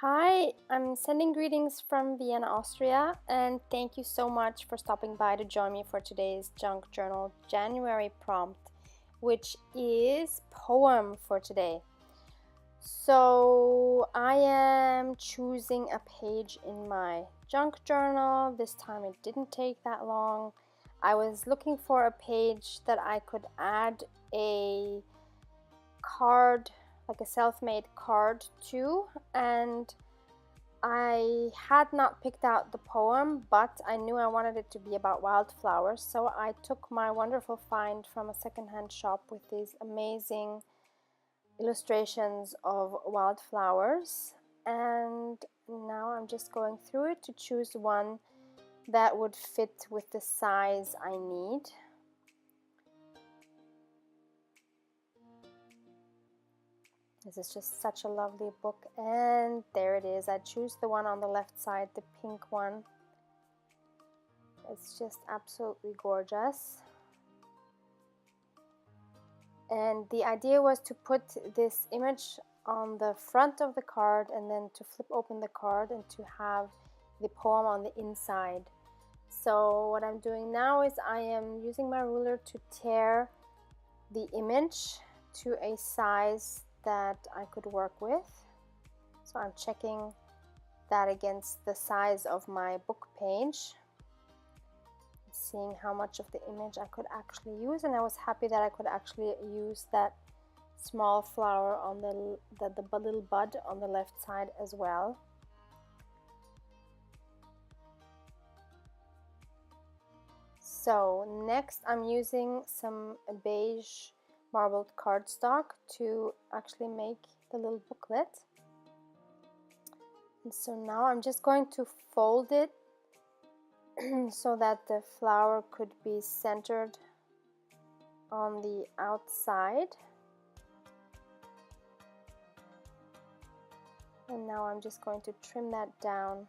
Hi, I'm sending greetings from Vienna, Austria, and thank you so much for stopping by to join me for today's Junk Journal January prompt, which is poem for today. So I am choosing a page in my junk journal. This time it didn't take that long. I was looking for a page that I could add a card, like a self-made card to, and I had not picked out the poem, but I knew I wanted it to be about wildflowers, so I took my wonderful find from a secondhand shop with these amazing illustrations of wildflowers, and now I'm just going through it to choose one that would fit with the size I need. This is just such a lovely book, and there it is. I choose the one on the left side, the pink one. It's just absolutely gorgeous. And the idea was to put this image on the front of the card and then to flip open the card and to have the poem on the inside. So what I'm doing now is I am using my ruler to tear the image to a size that I could work with. So I'm checking that against the size of my book page, seeing how much of the image I could actually use, and I was happy that I could actually use that small flower on the little bud on the left side as well. So next I'm using some beige marbled cardstock to actually make the little booklet. And so now I'm just going to fold it so that the flower could be centered on the outside. And now I'm just going to trim that down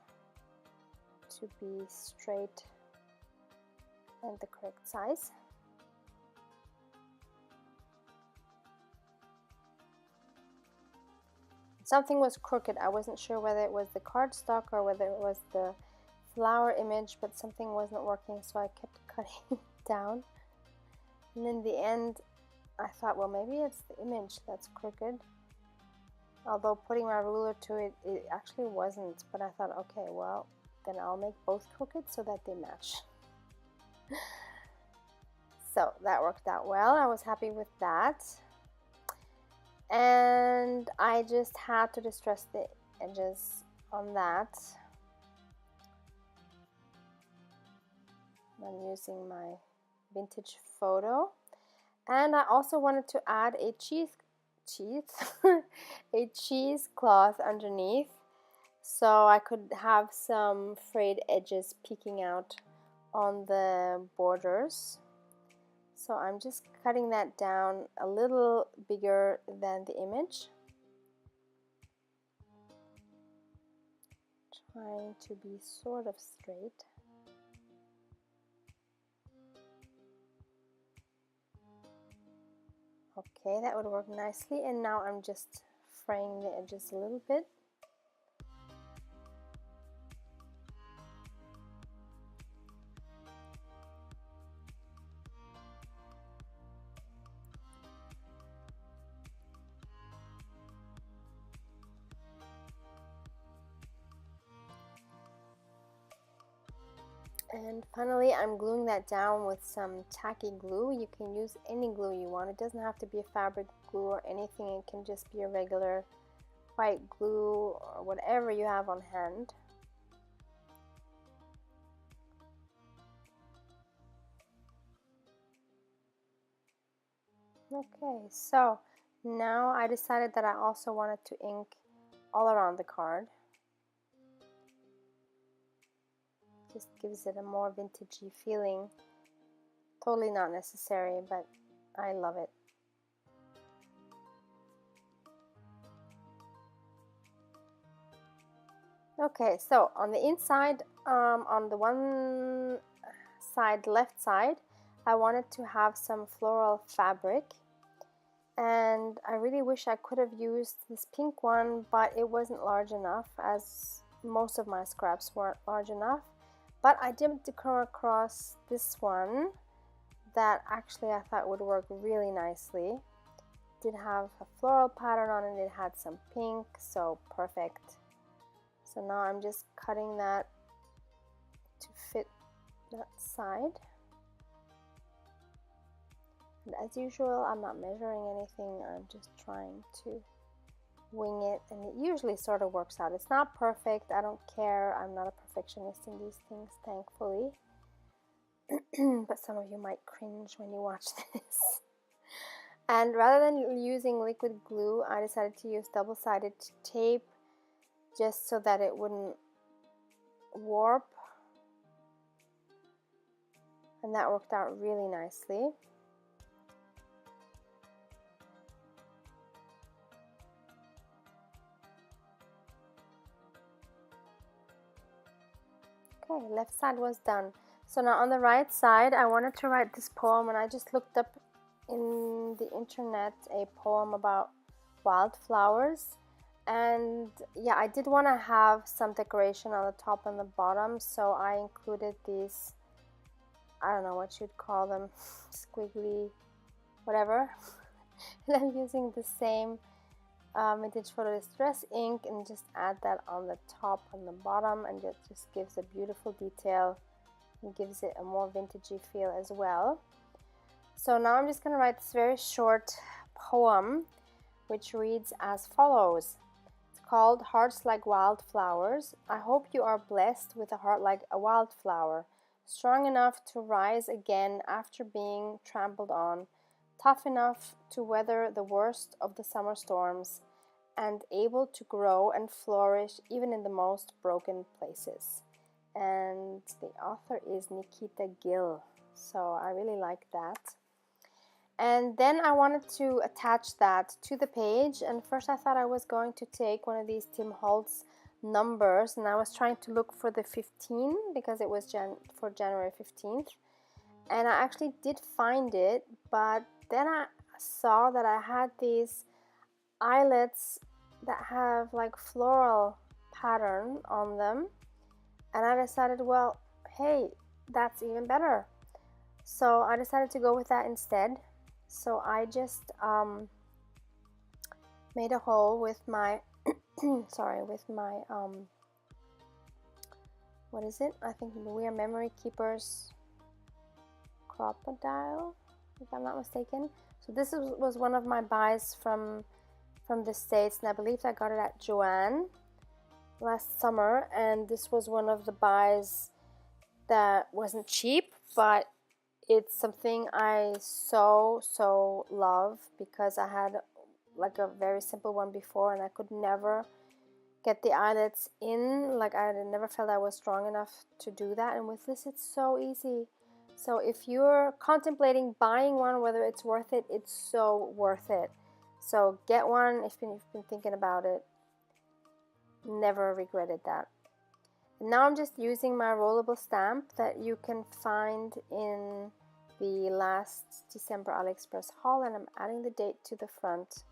to be straight and the correct size. Something was crooked. I wasn't sure whether it was the cardstock or whether it was the flower image, but something wasn't working, so I kept cutting it down. And in the end, I thought, well, maybe it's the image that's crooked. Although putting my ruler to it, it actually wasn't, but I thought, okay, well, then I'll make both crooked so that they match. So that worked out well. I was happy with that. And I just had to distress the edges on that. I'm using my vintage photo, and I also wanted to add a a cheesecloth underneath, so I could have some frayed edges peeking out on the borders. So I'm just cutting that down a little bigger than the image, trying to be sort of straight. Okay, that would work nicely, and now I'm just fraying the edges a little bit. And finally, I'm gluing that down with some tacky glue. You can use any glue you want. It doesn't have to be a fabric glue or anything. It can just be a regular white glue or whatever you have on hand. Okay, so now I decided that I also wanted to ink all around the card. Just gives it a more vintagey feeling. Totally not necessary, but I love it. Okay, so on the inside, on the one side, left side, I wanted to have some floral fabric, and I really wish I could have used this pink one, but it wasn't large enough, as most of my scraps weren't large enough. But I did come across this one that actually I thought would work really nicely. It did have a floral pattern on it, it had some pink, so perfect. So now I'm just cutting that to fit that side. And as usual, I'm not measuring anything, I'm just trying to wing it, and it usually sort of works out. It's not perfect, I don't care, I'm not a perfectionist in these things, thankfully. But some of you might cringe when you watch this. And rather than using liquid glue, I decided to use double-sided tape just so that it wouldn't warp, and that worked out really nicely. Okay, left side was done. So now on the right side, I wanted to write this poem, and I just looked up in the internet a poem about wildflowers. And yeah, I did want to have some decoration on the top and the bottom, so I included these, I don't know what you'd call them, squiggly, whatever. And I'm using the same vintage photo distress ink, and just add that on the top and the bottom, and it just gives a beautiful detail and gives it a more vintagey feel as well. So now I'm just going to write this very short poem, which reads as follows. It's called Hearts Like Wildflowers. I hope you are blessed with a heart like a wildflower, strong enough to rise again after being trampled on, tough enough to weather the worst of the summer storms, and able to grow and flourish even in the most broken places. And the author is Nikita Gill, so I really like that. And then I wanted to attach that to the page, and first I thought I was going to take one of these Tim Holtz numbers, and I was trying to look for the 15 because it was for January 15th, and I actually did find it, but then I saw that I had these eyelets that have like floral pattern on them, and I decided, well, hey, that's even better. So I decided to go with that instead. So I just made a hole with my sorry, with my what is it? I think We Are Memory Keepers crocodile, if I'm not mistaken. So this was one of my buys from the States, and I believe I got it at Joann last summer, and this was one of the buys that wasn't cheap, but it's something I so love, because I had like a very simple one before and I could never get the eyelets in. Like, I never felt I was strong enough to do that, and with this it's so easy. So if you're contemplating buying one, whether it's worth it, it's so worth it. So get one if you've been thinking about it. Never regretted that. And now I'm just using my rollable stamp that you can find in the last December AliExpress haul, and I'm adding the date to the front.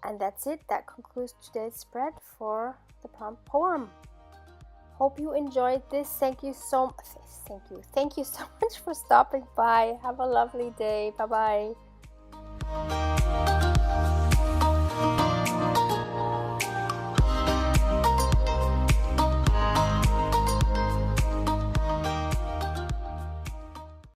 And that's it. That concludes today's spread for the prompt poem. Hope you enjoyed this. Thank you so much for stopping by. Have a lovely day. Bye bye.